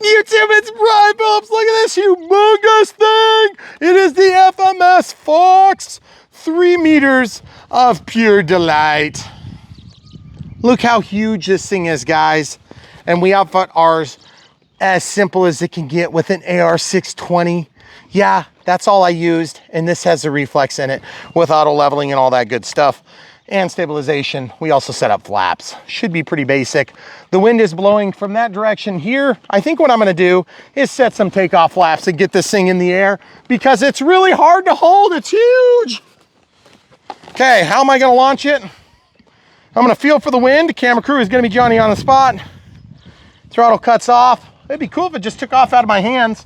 YouTube, it's Brian Phillips. Look at this humongous thing. It is the FMS Fox. 3 meters of pure delight. Look how huge this thing is, guys. And we outfit ours as simple as it can get with an AR-620. Yeah, that's all I used. And this has the Reflex in it with auto leveling and all that good stuff. And stabilization. We also set up flaps. Should be pretty basic. The wind is blowing from that direction here. I think what I'm gonna do is set some takeoff flaps and get this thing in the air because it's really hard to hold. It's huge. Okay, how am I gonna launch it? I'm gonna feel for the wind. Camera crew is gonna be Johnny on the spot. Throttle cuts off. It'd be cool if it just took off out of my hands.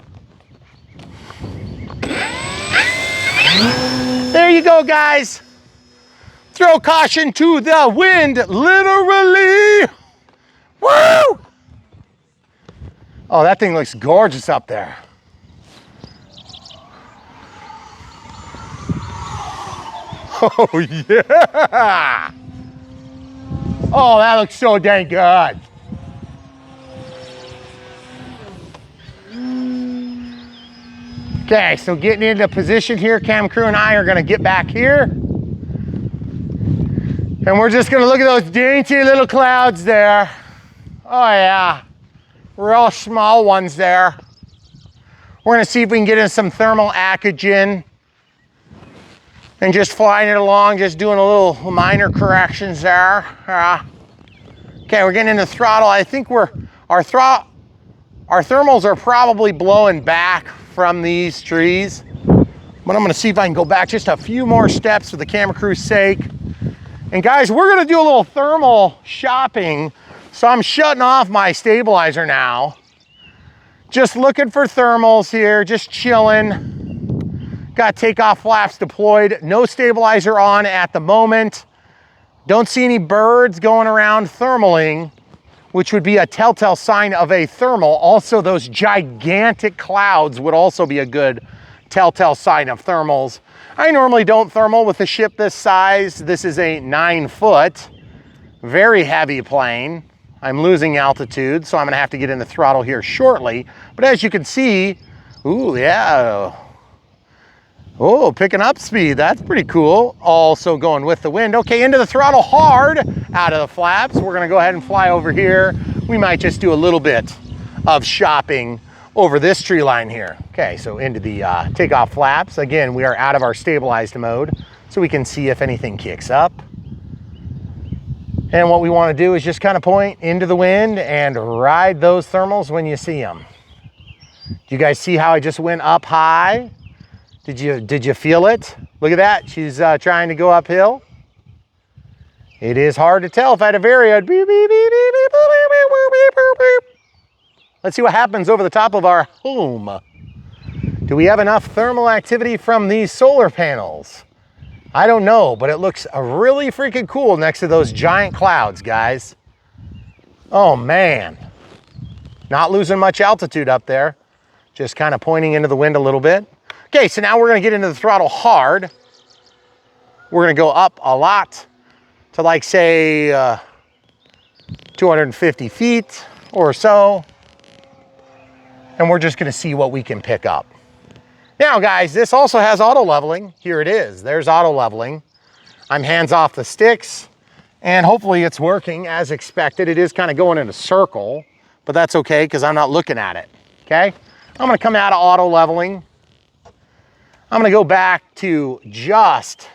There you go, guys. Throw caution to the wind, literally. Woo! Oh, that thing looks gorgeous up there. Oh, yeah. Oh, that looks so dang good. Okay, so getting into position here, cam crew and I are gonna get back here. And we're just gonna look at those dainty little clouds there. Oh yeah, real small ones there. We're gonna see if we can get in some thermal accogen and just flying it along, just doing a little minor corrections there. Okay, we're getting into throttle. I think our thermals are probably blowing back from these trees. But I'm gonna see if I can go back just a few more steps for the camera crew's sake. And guys, we're gonna do a little thermal shopping. So I'm shutting off my stabilizer now. Just looking for thermals here, just chilling. Got takeoff flaps deployed, no stabilizer on at the moment. Don't see any birds going around thermaling, which would be a telltale sign of a thermal. Also, those gigantic clouds would also be a good telltale sign of thermals. I normally don't thermal with a ship this size. This is a 9-foot, very heavy plane. I'm losing altitude, so I'm gonna have to get in the throttle here shortly. But as you can see, ooh, yeah. Oh, picking up speed, that's pretty cool. Also going with the wind. Okay, into the throttle hard, out of the flaps. We're gonna go ahead and fly over here. We might just do a little bit of shopping over this tree line here. Okay, so into the takeoff flaps. Again, we are out of our stabilized mode, so we can see if anything kicks up. And what we wanna do is just kind of point into the wind and ride those thermals when you see them. Do you guys see how I just went up high? Did you feel it? Look at that, she's trying to go uphill. It is hard to tell if I had a Vario. Beep, beep, beep, beep, beep, beep, beep, beep, beep. Let's see what happens over the top of our home. Do we have enough thermal activity from these solar panels? I don't know, but it looks really freaking cool next to those giant clouds, guys. Oh man. Not losing much altitude up there. Just kind of pointing into the wind a little bit. Okay, so now we're gonna get into the throttle hard. We're gonna go up a lot to like say 250 feet or so. And we're just gonna see what we can pick up. Now guys, this also has auto leveling. Here it is, there's auto leveling. I'm hands off the sticks and hopefully it's working as expected. It is kind of going in a circle, but that's okay because I'm not looking at it, okay? I'm gonna come out of auto leveling. I'm gonna go back to just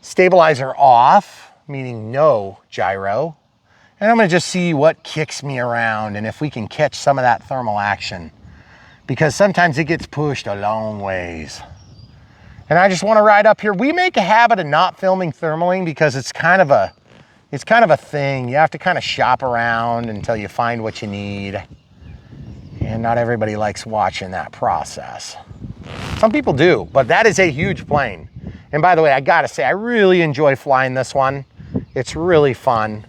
stabilizer off, meaning no gyro. And I'm gonna just see what kicks me around and if we can catch some of that thermal action, because sometimes it gets pushed a long ways. And I just wanna ride up here. We make a habit of not filming thermaling because it's kind of a thing. You have to kind of shop around until you find what you need. And not everybody likes watching that process. Some people do, but that is a huge plane. And by the way, I gotta say, I really enjoy flying this one. It's really fun.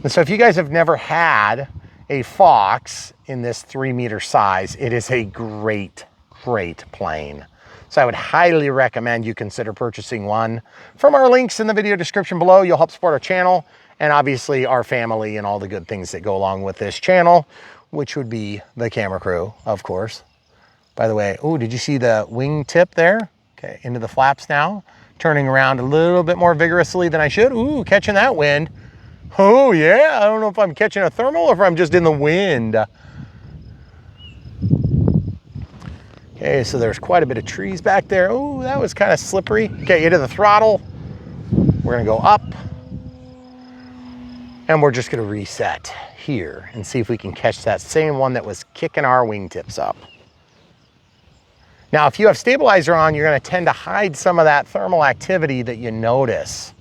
And so if you guys have never had a Fox in this 3-meter size, it is a great, great plane. So I would highly recommend you consider purchasing one. From our links in the video description below, you'll help support our channel and obviously our family and all the good things that go along with this channel, which would be the camera crew, of course. By the way, oh, did you see the wing tip there? Okay, into the flaps now. Turning around a little bit more vigorously than I should. Ooh, catching that wind. Oh yeah, I don't know if I'm catching a thermal or if I'm just in the wind. Okay, so there's quite a bit of trees back there. Oh, that was kind of slippery. Okay, into the throttle. We're gonna go up. And we're just gonna reset here and see if we can catch that same one that was kicking our wingtips up. Now, if you have stabilizer on, you're gonna tend to hide some of that thermal activity that you notice.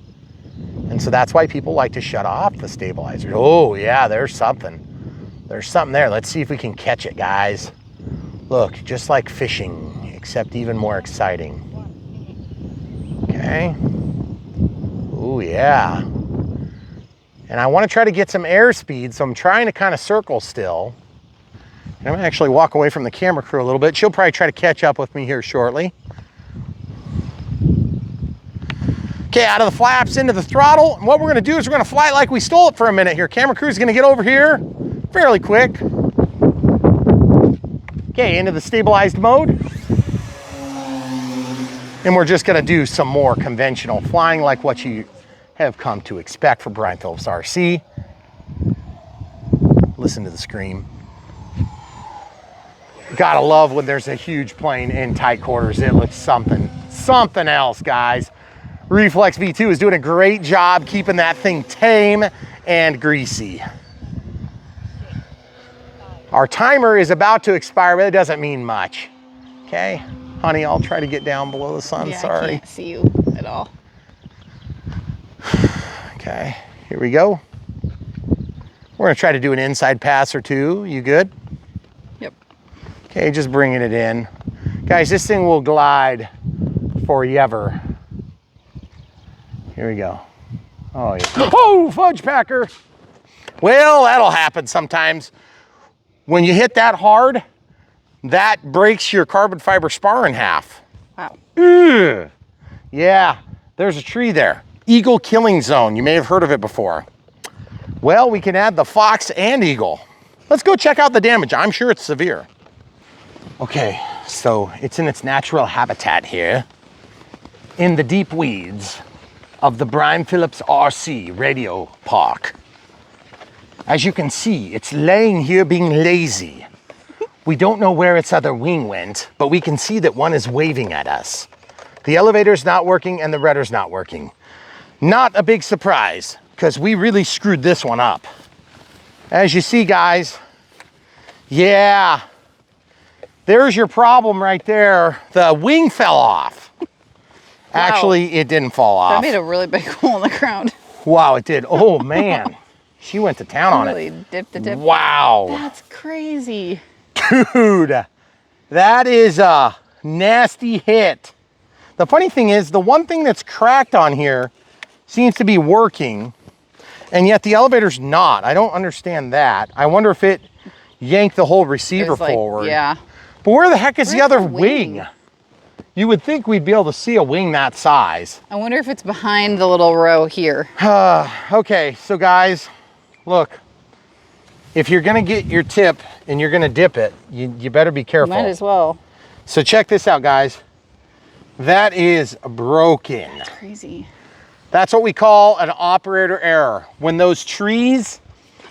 And so that's why people like to shut off the stabilizer. Oh yeah, there's something. There's something there. Let's see if we can catch it, guys. Look, just like fishing, except even more exciting. Okay. Oh yeah. And I want to try to get some airspeed, so I'm trying to kind of circle still. And I'm gonna actually walk away from the camera crew a little bit. She'll probably try to catch up with me here shortly. Okay, out of the flaps, into the throttle. And what we're gonna do is we're gonna fly it like we stole it for a minute here. Camera crew's gonna get over here fairly quick. Okay, into the stabilized mode. And we're just gonna do some more conventional flying like what you have come to expect for Brian Phillips RC. Listen to the scream. Gotta love when there's a huge plane in tight quarters. It looks something else, guys. Reflex V2 is doing a great job keeping that thing tame and greasy. Our timer is about to expire, but it doesn't mean much. Okay, honey, I'll try to get down below the sun, yeah, sorry. I can't see you at all. Okay, here we go. We're gonna try to do an inside pass or two. You good? Yep. Okay, just bringing it in. Guys, this thing will glide forever. Here we go. Oh, yeah. Oh, fudge packer. Well, that'll happen sometimes. When you hit that hard, that breaks your carbon fiber spar in half. Wow. Ugh. Yeah, there's a tree there. Eagle killing zone. You may have heard of it before. Well, we can add the fox and eagle. Let's go check out the damage. I'm sure it's severe. Okay, so it's in its natural habitat here in the deep weeds of the Brian Phillips RC Radio Park. As you can see, it's laying here being lazy. We don't know where its other wing went, but we can see that one is waving at us. The elevator's not working and the rudder's not working. Not a big surprise, because we really screwed this one up. As you see, guys, yeah, there's your problem right there. The wing fell off. Wow. Actually, it didn't fall off. That made a really big hole in the ground. Wow, it did. Oh, man. She went to town on really it. Dipped the tip. Wow. That's crazy. Dude, that is a nasty hit. The funny thing is, the one thing that's cracked on here seems to be working, and yet the elevator's not. I don't understand that. I wonder if it yanked the whole receiver forward. Yeah. But where the heck is the other wing? You would think we'd be able to see a wing that size. I wonder if it's behind the little row here. Okay, so guys, look. If you're gonna get your tip and you're gonna dip it, you better be careful. Might as well. So check this out, guys. That is broken. That's crazy. That's what we call an operator error. When those trees,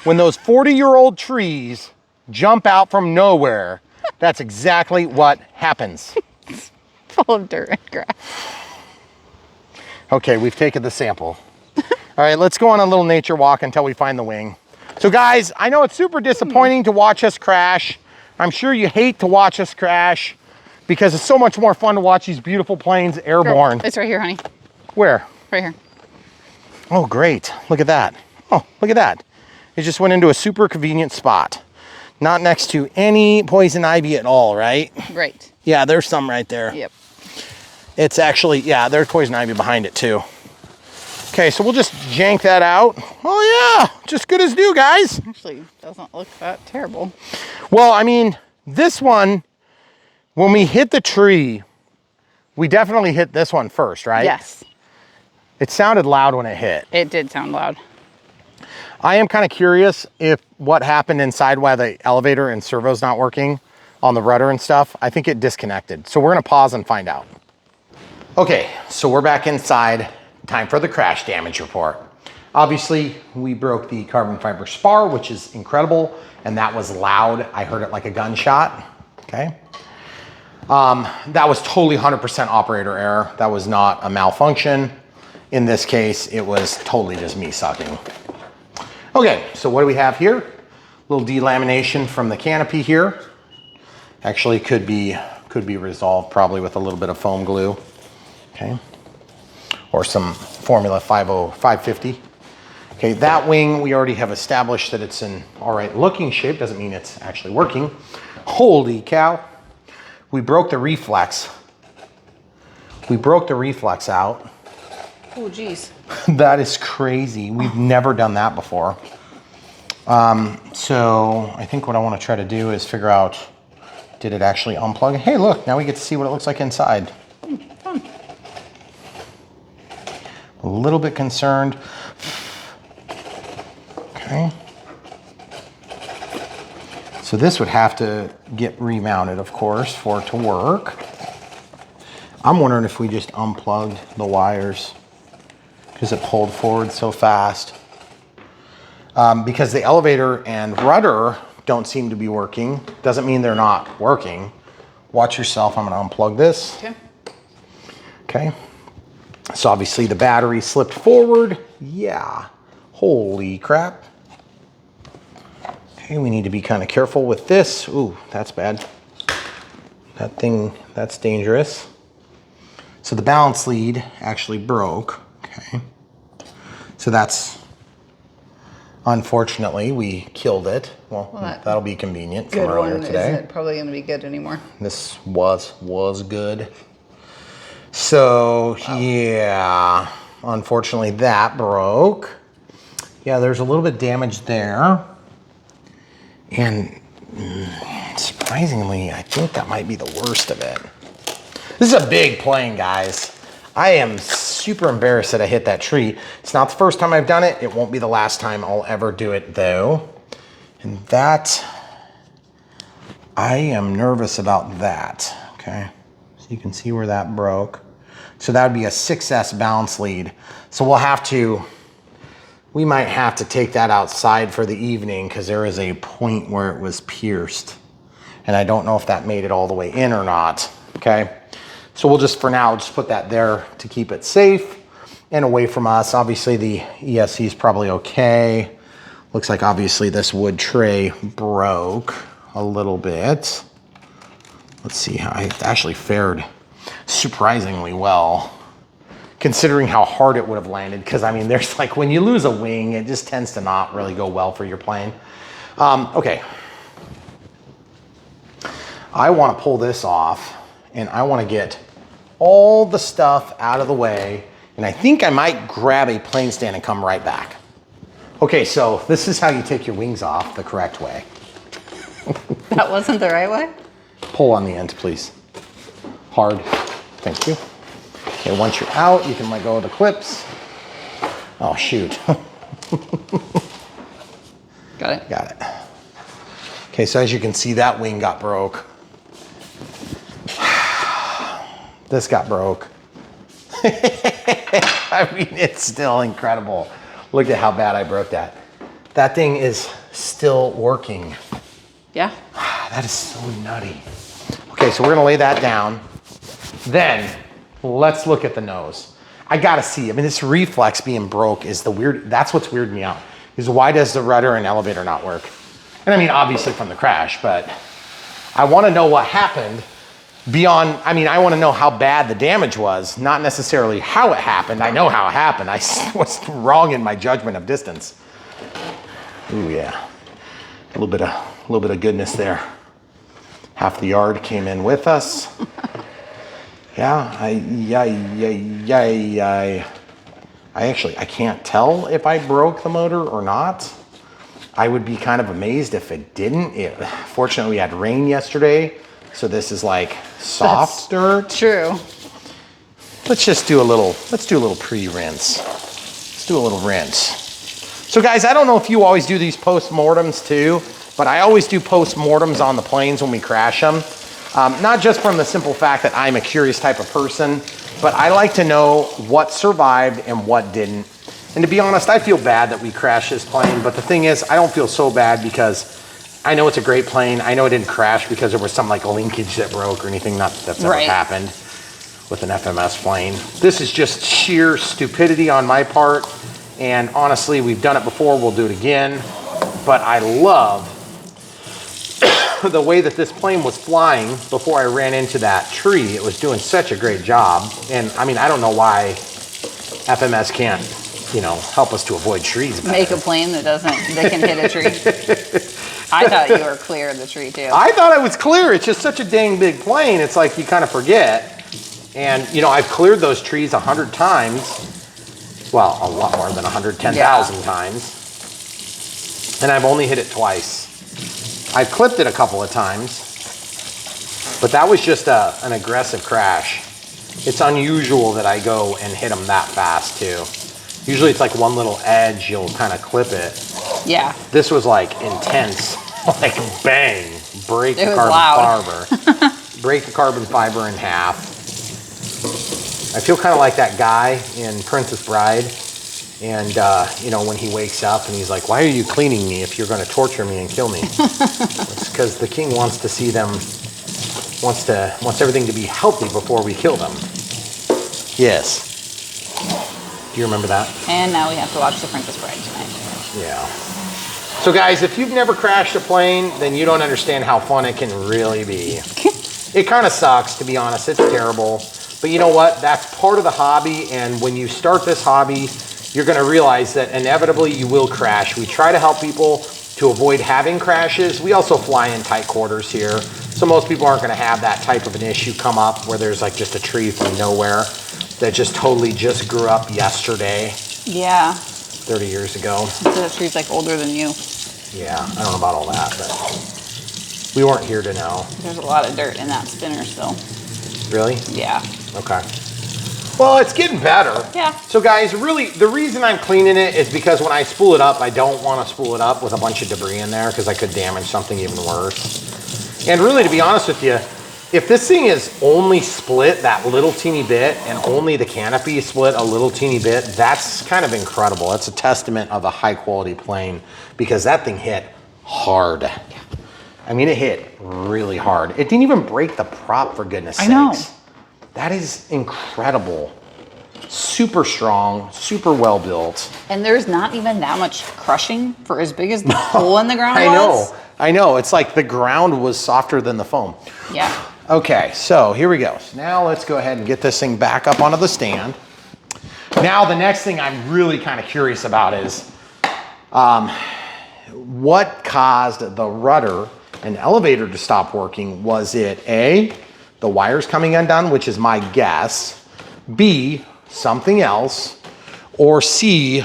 when those 40-year-old trees jump out from nowhere, that's exactly what happens. Full of dirt and grass. Okay, we've taken the sample. All right, let's go on a little nature walk until we find the wing. So guys, I know it's super disappointing to watch us crash. I'm sure you hate to watch us crash because it's so much more fun to watch these beautiful planes airborne. It's right here, honey. Where? Right here. Oh, great. Look at that. Oh, look at that. It just went into a super convenient spot. Not next to any poison ivy at all, right? Right. Yeah, there's some right there. Yep. It's actually, yeah, there's poison ivy behind it too. Okay, so we'll just jank that out. Oh yeah, just good as new, guys. Actually, doesn't look that terrible. Well, I mean, this one, when we hit the tree, we definitely hit this one first, right? Yes. It sounded loud when it hit. It did sound loud. I am kind of curious if what happened inside while the elevator and servo's not working on the rudder and stuff. I think it disconnected. So we're gonna pause and find out. Okay, so we're back inside. Time for the crash damage report. Obviously, we broke the carbon fiber spar, which is incredible, and that was loud. I heard it like a gunshot, okay? That was totally 100% operator error. That was not a malfunction. In this case, it was totally just me sucking. Okay, so what do we have here? A little delamination from the canopy here. Actually could be resolved probably with a little bit of foam glue, okay? Or some Formula 550. Okay, that wing, we already have established that it's in all right looking shape. Doesn't mean it's actually working. Holy cow. We broke the reflex. We broke the reflex out. Oh, geez. That is crazy. We've never done that before. So I think what I want to try to do is figure out, did it actually unplug? Hey, look, now we get to see what it looks like inside. Fun. A little bit concerned. Okay. So this would have to get remounted, of course, for it to work. I'm wondering if we just unplugged the wires because it pulled forward so fast. Because the elevator and rudder don't seem to be working. Doesn't mean they're not working. Watch yourself, I'm gonna unplug this. Okay. Okay. So obviously the battery slipped forward. Yeah, holy crap. Okay, we need to be kind of careful with this. Ooh, that's bad. That thing, that's dangerous. So the balance lead actually broke, okay. So that's, unfortunately, we killed it. Well that'll be convenient from earlier today. Isn't probably gonna be good anymore. This was good. So yeah, unfortunately that broke. Yeah, there's a little bit of damage there. And surprisingly, I think that might be the worst of it. This is a big plane, guys. I am super embarrassed that I hit that tree. It's not the first time I've done it. It won't be the last time I'll ever do it though. And that, I am nervous about that, okay? So you can see where that broke. So that would be a 6S balance lead. So we might have to take that outside for the evening because there is a point where it was pierced. And I don't know if that made it all the way in or not, okay? So we'll just, for now, just put that there to keep it safe and away from us. Obviously the ESC is probably okay. Looks like obviously this wood tray broke a little bit. Let's see how it actually fared surprisingly well, considering how hard it would have landed. Because I mean, there's like, when you lose a wing, it just tends to not really go well for your plane. Okay. I want to pull this off and I want to get all the stuff out of the way. And I think I might grab a plane stand and come right back. Okay, so this is how you take your wings off the correct way. That wasn't the right way? Pull on the end, please. Hard. Thank you. Okay, once you're out, you can let go of the clips. Oh, shoot. Got it. Got it. Okay, so as you can see, that wing got broke. This got broke. I mean, it's still incredible. Look at how bad I broke that. That thing is still working. Yeah. That is so nutty. Okay, so we're gonna lay that down. Then let's look at the nose. I gotta see, I mean, this reflex being broke is that's what's weirding me out, is why does the rudder and elevator not work? And I mean, obviously from the crash, but I wanna know what happened beyond, I mean, I wanna know how bad the damage was, not necessarily how it happened. I know how it happened. I was wrong in my judgment of distance. Ooh, yeah, a little bit of goodness there. Half the yard came in with us. Yeah, I can't tell if I broke the motor or not. I would be kind of amazed if it didn't. Fortunately, we had rain yesterday, so this is like soft dirt. True. Let's do a little pre-rinse. Let's do a little rinse. So guys, I don't know if you always do these post-mortems too, but I always do post-mortems on the planes when we crash them. Not just from the simple fact that I'm a curious type of person, but I like to know what survived and what didn't. And to be honest, I feel bad that we crashed this plane, but the thing is, I don't feel so bad because I know it's a great plane. I know it didn't crash because there was some like linkage that broke or anything. Not that that's ever happened with an FMS plane. This is just sheer stupidity on my part. And honestly, we've done it before, we'll do it again. But I love the way that this plane was flying before I ran into that tree. It was doing such a great job. And I mean, I don't know why FMS can't, you know, help us to avoid trees better. Make a plane that can hit a tree. I thought you were clear of the tree too. I thought I was clear. It's just such a dang big plane. It's like you kind of forget. And you know, I've cleared those trees 100 times. Well, a lot more than 110,000 times. And I've only hit it twice. I've clipped it a couple of times, but that was just an aggressive crash. It's unusual that I go and hit them that fast too. Usually it's like one little edge, you'll kind of clip it. Yeah. This was like intense, like bang, break the carbon fiber. Break the carbon fiber in half. I feel kind of like that guy in Princess Bride. And, you know, when he wakes up and he's like, why are you cleaning me if you're going to torture me and kill me? It's because the king wants to see them, wants everything to be healthy before we kill them. Yes. Do you remember that? And now we have to watch The Princess Bride tonight. Yeah. So guys, if you've never crashed a plane, then you don't understand how fun it can really be. It kind of sucks, to be honest. It's terrible. But you know what? That's part of the hobby. And when you start this hobby, you're going to realize that inevitably you will crash. We try to help people to avoid having crashes. We also fly in tight quarters here. So most people aren't going to have that type of an issue come up where there's like just a tree from nowhere that just totally just grew up yesterday. Yeah. 30 years ago. The tree's like older than you. Yeah, I don't know about all that, but we weren't here to know. There's a lot of dirt in that spinner still. Really? Yeah. Okay. Well, it's getting better. Yeah. So guys, really, the reason I'm cleaning it is because when I spool it up, I don't want to spool it up with a bunch of debris in there because I could damage something even worse. And really, to be honest with you, if this thing is only split that little teeny bit and only the canopy split a little teeny bit, that's kind of incredible. That's a testament of a high quality plane because that thing hit hard. I mean, it hit really hard. It didn't even break the prop, for goodness sakes. I know. That is incredible. Super strong, super well built. And there's not even that much crushing for as big as the hole in the ground was. I know. It's like the ground was softer than the foam. Yeah. Okay, so here we go. So now let's go ahead and get this thing back up onto the stand. Now the next thing I'm really kind of curious about is what caused the rudder and elevator to stop working? Was it A, the wires coming undone, which is my guess, B, something else, or C,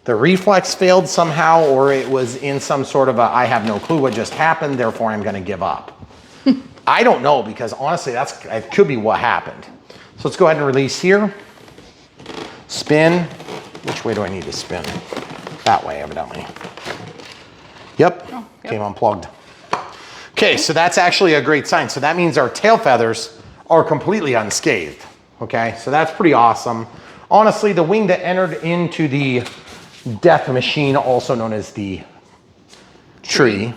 the reflex failed somehow, or it was in some sort of a, I have no clue what just happened, therefore I'm gonna give up. I don't know, because honestly, it could be what happened. So let's go ahead and release here. Spin. Which way do I need to spin? That way, evidently. Yep, came unplugged. Okay, so that's actually a great sign. So that means our tail feathers are completely unscathed. Okay, so that's pretty awesome. Honestly, the wing that entered into the death machine, also known as the tree.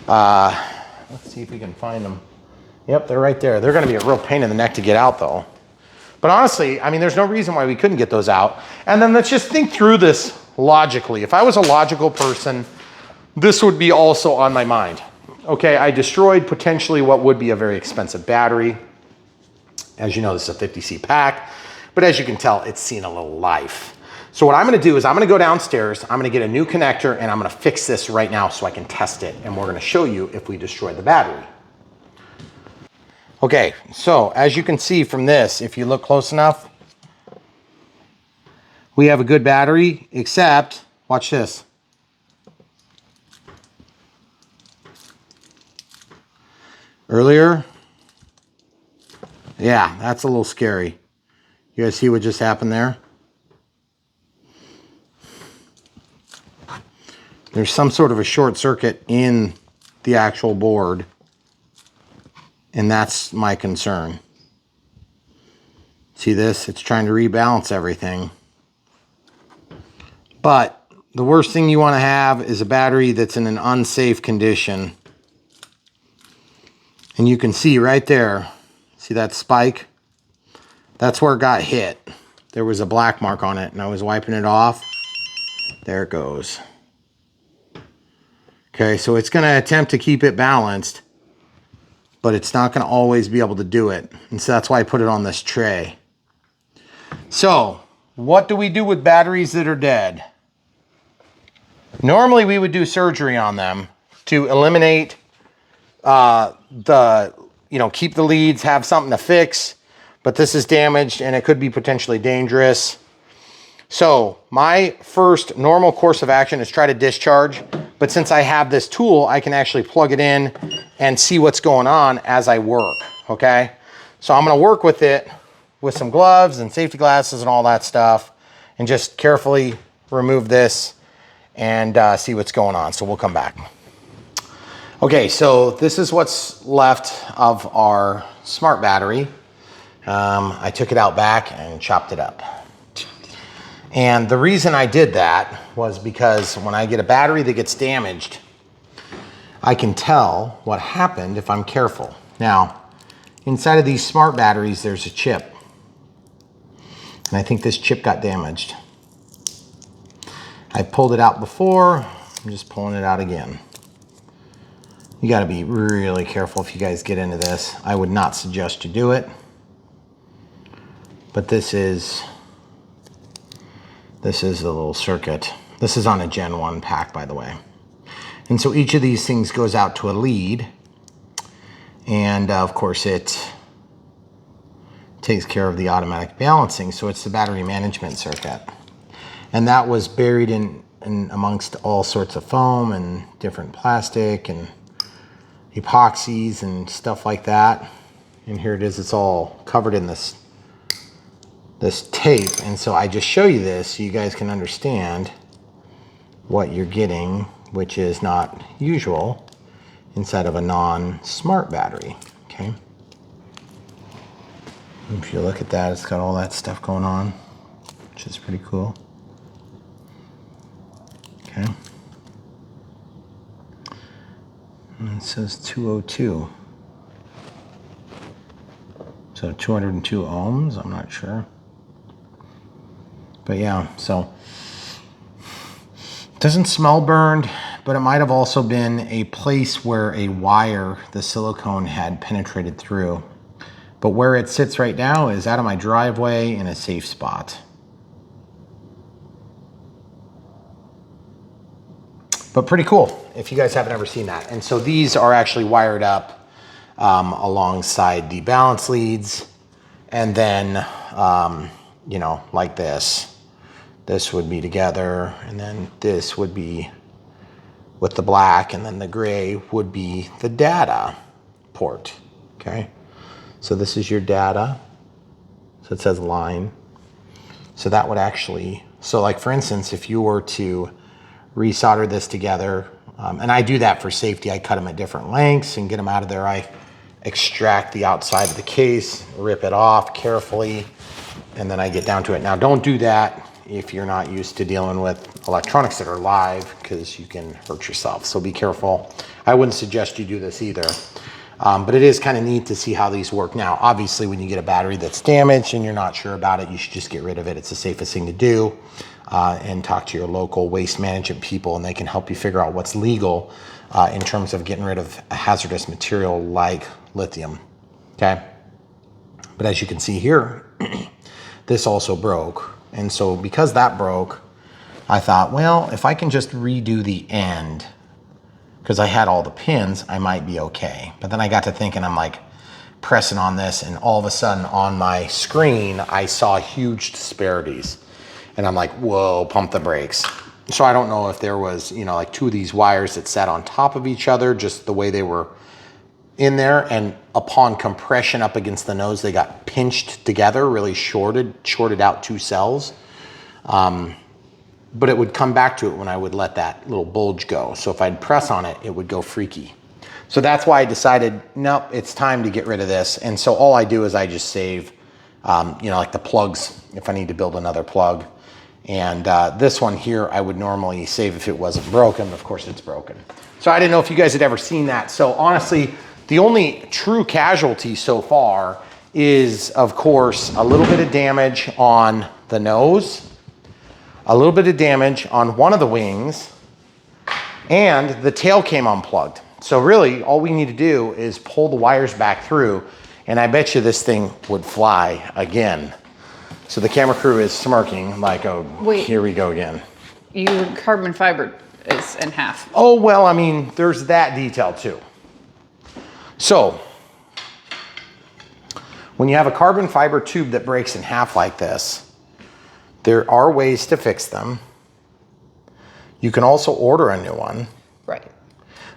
Let's see if we can find them. Yep, they're right there. They're gonna be a real pain in the neck to get out though. But honestly, I mean, there's no reason why we couldn't get those out. And then let's just think through this logically. If I was a logical person, this would be also on my mind. Okay, I destroyed potentially what would be a very expensive battery. As you know, this is a 50C pack, but as you can tell, it's seen a little life. So what I'm gonna do is I'm gonna go downstairs, I'm gonna get a new connector, and I'm gonna fix this right now so I can test it, and we're gonna show you if we destroy the battery. Okay, so as you can see from this, if you look close enough, we have a good battery, except, watch this. Earlier, yeah, that's a little scary. You guys see what just happened there? there's some sort of a short circuit in the actual board, and that's my concern. See this? It's trying to rebalance everything. But the worst thing you want to have is a battery that's in an unsafe condition. And you can see right there, see that spike? That's where it got hit. There was a black mark on it, and I was wiping it off. There it goes. Okay, so it's going to attempt to keep it balanced, but it's not going to always be able to do it. And so that's why I put it on this tray. So, what do we do with batteries that are dead? Normally we would do surgery on them to eliminate keep the leads, have something to fix, but this is damaged and it could be potentially dangerous. So my first normal course of action is try to discharge, but since I have this tool, I can actually plug it in and see what's going on as I work, okay? So I'm gonna work with it with some gloves and safety glasses and all that stuff, and just carefully remove this and see what's going on. So we'll come back. Okay, so this is what's left of our smart battery. I took it out back and chopped it up. And the reason I did that was because when I get a battery that gets damaged, I can tell what happened if I'm careful. Now, inside of these smart batteries, there's a chip. And I think this chip got damaged. I pulled it out before, I'm just pulling it out again. You gotta be really careful if you guys get into this. I would not suggest you do it. But this is the little circuit. This is on a Gen 1 pack, by the way. And so each of these things goes out to a lead. And of course it takes care of the automatic balancing. So it's the battery management circuit. And that was buried in amongst all sorts of foam and different plastic and epoxies and stuff like that. And here it is, it's all covered in this tape. And so I just show you this so you guys can understand what you're getting, which is not usual inside of a non-smart battery, okay? If you look at that, it's got all that stuff going on, which is pretty cool. Okay. And it says 202. So 202 ohms, I'm not sure. But yeah, so it doesn't smell burned, but it might have also been a place where a wire, the silicone, had penetrated through. But where it sits right now is out of my driveway in a safe spot. But pretty cool if you guys haven't ever seen that. And so these are actually wired up alongside the balance leads. And then, like this. This would be together, and then this would be with the black, and then the gray would be the data port, okay? So this is your data. So it says line. So that would actually, so like for instance, if you were to resolder this together, and I do that for safety, I cut them at different lengths and get them out of there. I extract the outside of the case, rip it off carefully, and then I get down to it. Now don't do that if you're not used to dealing with electronics that are live, because you can hurt yourself, so be careful. I wouldn't suggest you do this either. But it is kind of neat to see how these work. Now, obviously, when you get a battery that's damaged and you're not sure about it, you should just get rid of it. It's the safest thing to do. And talk to your local waste management people, and they can help you figure out what's legal in terms of getting rid of a hazardous material like lithium, okay? But as you can see here, this also broke. And so because that broke, I thought, well, if I can just redo the end, because I had all the pins, I might be okay. But then I got to thinking, I'm like pressing on this, and all of a sudden on my screen, I saw huge disparities. And I'm like, whoa, pump the brakes. So I don't know if there was, like two of these wires that sat on top of each other, just the way they were in there. And upon compression up against the nose, they got pinched together, really shorted out two cells. but it would come back to it when I would let that little bulge go. So if I'd press on it, it would go freaky. So that's why I decided, nope, it's time to get rid of this. And so all I do is I just save, you know, like the plugs, if I need to build another plug. And this one here, I would normally save if it wasn't broken, but of course it's broken. So I didn't know if you guys had ever seen that. So honestly, the only true casualty so far is, of course, a little bit of damage on the nose, a little bit of damage on one of the wings, and the tail came unplugged. So really, all we need to do is pull the wires back through, and I bet you this thing would fly again. So the camera crew is smirking like, oh, wait, here we go again. Your carbon fiber is in half. Oh, well, I mean, there's that detail too. So when you have a carbon fiber tube that breaks in half like this, there are ways to fix them. You can also order a new one. Right.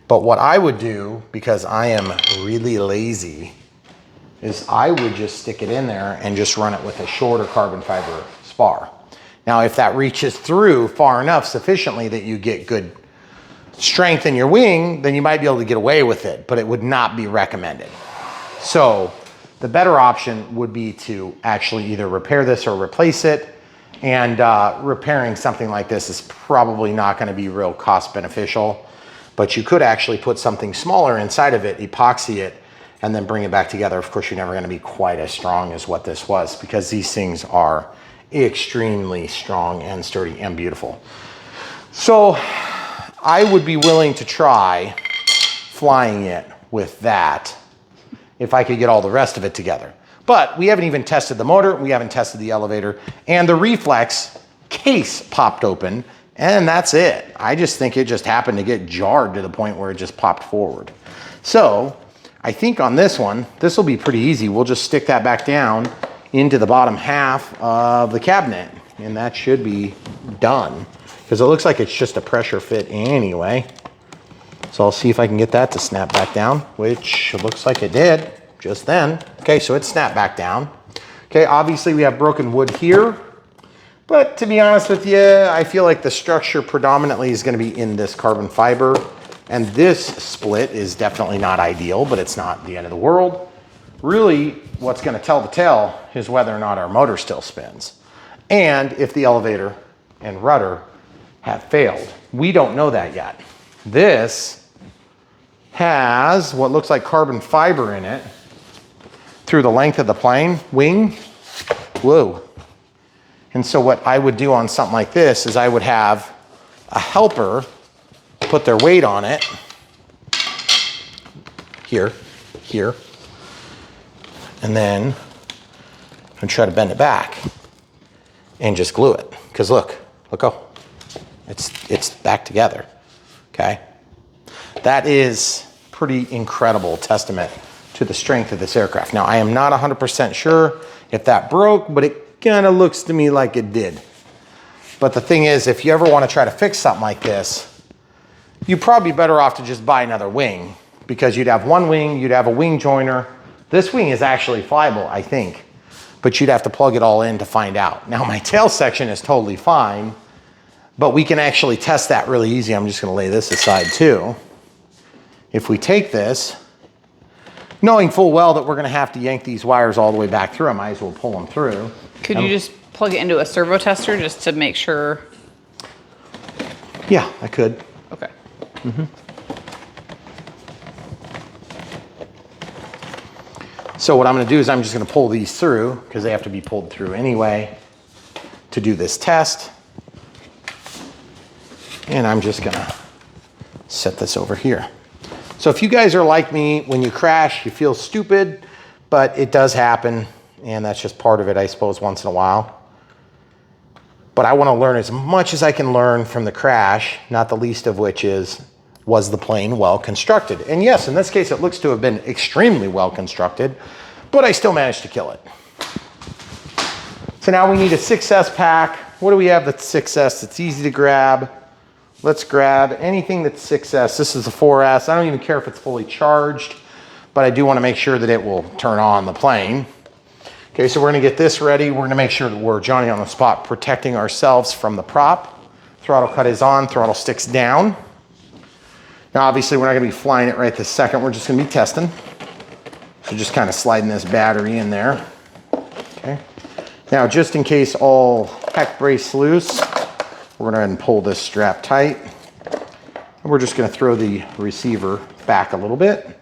But what I would do, because I am really lazy, is I would just stick it in there and just run it with a shorter carbon fiber spar. Now, if that reaches through far enough sufficiently that you get good strength in your wing, then you might be able to get away with it, but it would not be recommended. So the better option would be to actually either repair this or replace it. And repairing something like this is probably not going to be real cost beneficial, but you could actually put something smaller inside of it, epoxy it, and then bring it back together. Of course, you're never going to be quite as strong as what this was, because these things are extremely strong and sturdy and beautiful. So I would be willing to try flying it with that if I could get all the rest of it together. But we haven't even tested the motor, we haven't tested the elevator, and the Reflex case popped open, and that's it. I just think it just happened to get jarred to the point where it just popped forward. So I think on this one, this will be pretty easy. We'll just stick that back down into the bottom half of the cabinet, and that should be done, because it looks like it's just a pressure fit anyway. So I'll see if I can get that to snap back down, which looks like it did just then. Okay, so it snapped back down. Okay, obviously we have broken wood here, but to be honest with you, I feel like the structure predominantly is going to be in this carbon fiber, and this split is definitely not ideal, but it's not the end of the world. Really, what's going to tell the tale is whether or not our motor still spins, and if the elevator and rudder have failed. We don't know that yet. This has what looks like carbon fiber in it through the length of the plane wing. Whoa. And so what I would do on something like this is I would have a helper put their weight on it here, and then I'm try to bend it back and just glue it. Because look, oh, it's back together. Okay, that is pretty incredible testament to the strength of this aircraft. Now, I am not 100% sure if that broke, but it kind of looks to me like it did. But the thing is, if you ever want to try to fix something like this, you're probably better off to just buy another wing, because you'd have one wing, you'd have a wing joiner. This wing is actually flyable, I think, but you'd have to plug it all in to find out. Now, my tail section is totally fine, but we can actually test that really easy. I'm just going to lay this aside too. If we take this, knowing full well that we're going to have to yank these wires all the way back through, I might as well pull them through. Could you just plug it into a servo tester just to make sure? Yeah, I could. Okay. So what I'm going to do is I'm just going to pull these through, because they have to be pulled through anyway to do this test. And I'm just going to set this over here. So if you guys are like me, when you crash, you feel stupid, but it does happen, and that's just part of it, I suppose, once in a while. But I want to learn as much as I can learn from the crash, not the least of which is, was the plane well constructed? And yes, in this case, it looks to have been extremely well constructed, but I still managed to kill it. So now we need a 6S pack. What do we have that's 6S that's easy to grab? Let's grab anything that's 6S. This is a 4S. I don't even care if it's fully charged, but I do want to make sure that it will turn on the plane. Okay, so we're going to get this ready. We're going to make sure that we're Johnny on the spot, protecting ourselves from the prop. Throttle cut is on, throttle sticks down. Now obviously we're not gonna be flying it right this second, we're just gonna be testing. So just kind of sliding this battery in there. Okay. Now just in case all heck breaks loose, we're gonna go ahead and pull this strap tight. And we're just gonna throw the receiver back a little bit.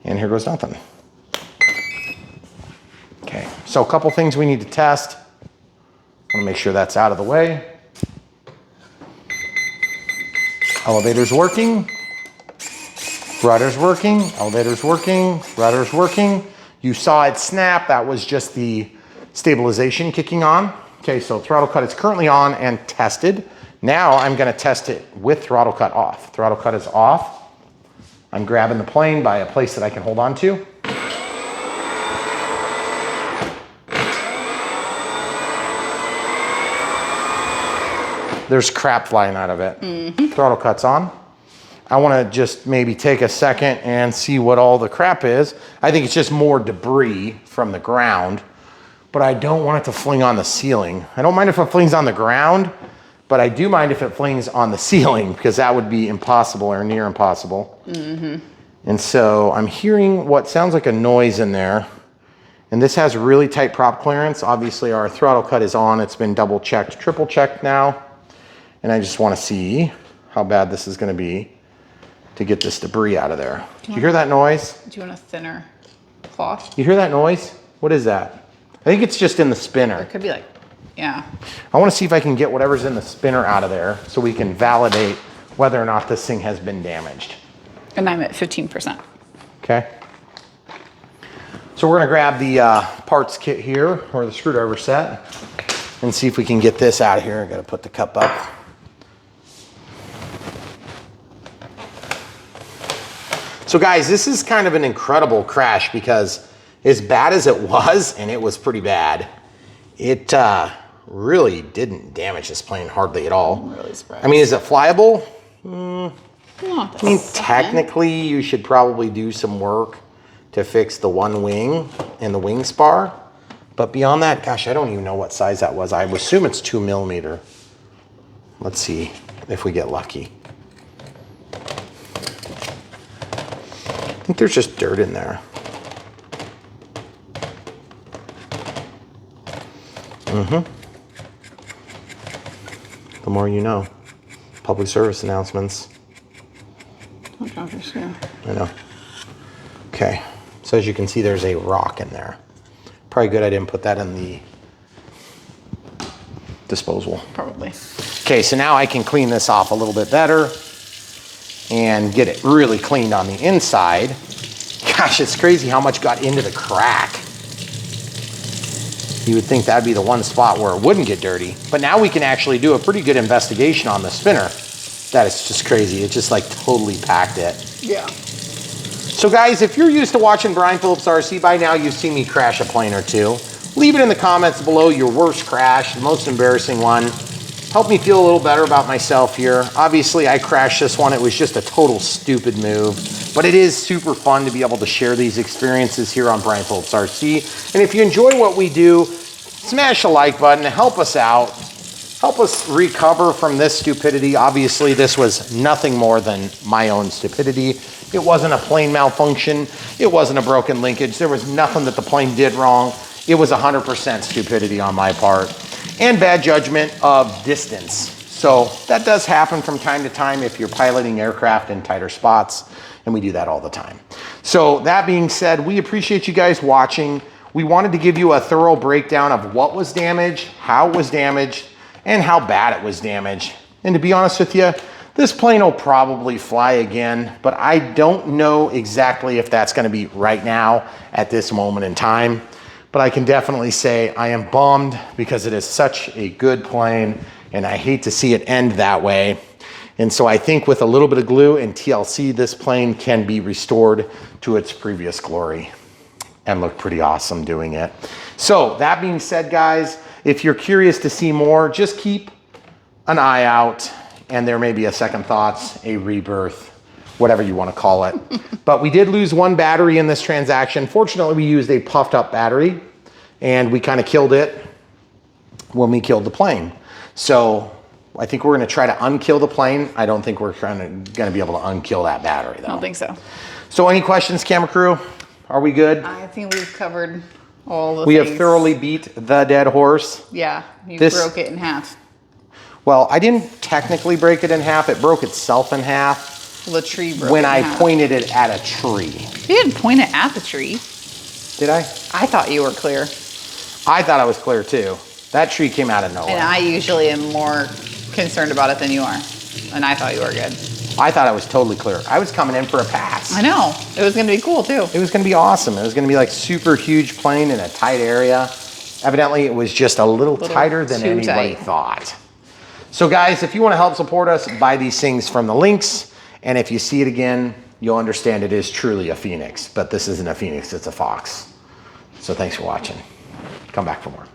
And here goes nothing. Okay, so a couple things we need to test. I wanna make sure that's out of the way. Elevator's working. Rudder's working, elevator's working, rudder's working. You saw it snap, that was just the stabilization kicking on. Okay, so throttle cut is currently on and tested. Now I'm gonna test it with throttle cut off. Throttle cut is off. I'm grabbing the plane by a place that I can hold on to. There's crap flying out of it. Throttle cut's on. I wanna just maybe take a second and see what all the crap is. I think it's just more debris from the ground, but I don't want it to fling on the ceiling. I don't mind if it flings on the ground, but I do mind if it flings on the ceiling because that would be impossible or near impossible. And so I'm hearing what sounds like a noise in there. And this has really tight prop clearance. Obviously our throttle cut is on. It's been double checked, triple checked now. And I just wanna see how bad this is gonna be to get this debris out of there. Do you hear that noise? Do you want a thinner cloth? You hear that noise? What is that? I think it's just in the spinner. It could be like, yeah. I wanna see if I can get whatever's in the spinner out of there so we can validate whether or not this thing has been damaged. And I'm at 15%. Okay. So we're gonna grab the parts kit here, or the screwdriver set, and see if we can get this out of here. I gotta put the cup up. So guys, this is kind of an incredible crash because as bad as it was, and it was pretty bad, it really didn't damage this plane hardly at all. I'm really surprised. I mean, is it flyable? I mean, technically you should probably do some work to fix the one wing and the wing spar. But beyond that, gosh, I don't even know what size that was. I would assume it's 2mm. Let's see if we get lucky. I think there's just dirt in there. The more you know. Public service announcements. I know. Okay, so as you can see, there's a rock in there. Probably good I didn't put that in the disposal. Probably. Okay, so now I can clean this off a little bit better and get it really cleaned on the inside. Gosh, it's crazy how much got into the crack. You would think that'd be the one spot where it wouldn't get dirty, but now we can actually do a pretty good investigation on the spinner. That is just crazy. It just like totally packed it. Yeah. So guys, if you're used to watching Brian Phillips RC, by now you've seen me crash a plane or two. Leave it in the comments below your worst crash, the most embarrassing one. Help me feel a little better about myself here. Obviously, I crashed this one. It was just a total stupid move, but it is super fun to be able to share these experiences here on Brian Phillips RC. And if you enjoy what we do, smash the like button, help us out. Help us recover from this stupidity. Obviously, this was nothing more than my own stupidity. It wasn't a plane malfunction. It wasn't a broken linkage. There was nothing that the plane did wrong. It was 100% stupidity on my part and bad judgment of distance. So that does happen from time to time if you're piloting aircraft in tighter spots, and we do that all the time. So that being said, we appreciate you guys watching. We wanted to give you a thorough breakdown of what was damaged, how it was damaged, and how bad it was damaged. And to be honest with you, this plane will probably fly again, but I don't know exactly if that's gonna be right now at this moment in time. But I can definitely say I am bummed because it is such a good plane and I hate to see it end that way. And so I think with a little bit of glue and TLC, this plane can be restored to its previous glory and look pretty awesome doing it. So that being said, guys, if you're curious to see more, just keep an eye out and there may be a second thoughts, a rebirth, whatever you want to call it. But we did lose one battery in this transaction. Fortunately, we used a puffed up battery and we kind of killed it when we killed the plane. So I think we're gonna try to unkill the plane. I don't think we're gonna be able to unkill that battery though. I don't think so. So any questions, camera crew? Are we good? I think we've covered all the We things. have thoroughly beat the dead horse. Yeah, you This- broke it in half. Well, I didn't technically break it in half. It broke itself in half Well, the tree broke when it in I half. pointed it at a tree. You didn't point it at the tree. Did I? I thought you were clear. I thought I was clear too. That tree came out of nowhere. And I usually am more concerned about it than you are. And I thought you were good. I thought I was totally clear. I was coming in for a pass. I know. It was going to be cool too. It was gonna be awesome. It was gonna be like super huge plane in a tight area. Evidently it was just a little tighter than too anybody tight. thought. So guys, if you wanna help support us, buy these things from the links. And if you see it again, you'll understand it is truly a phoenix, but this isn't a phoenix, it's a fox. So thanks for watching. Come back for more.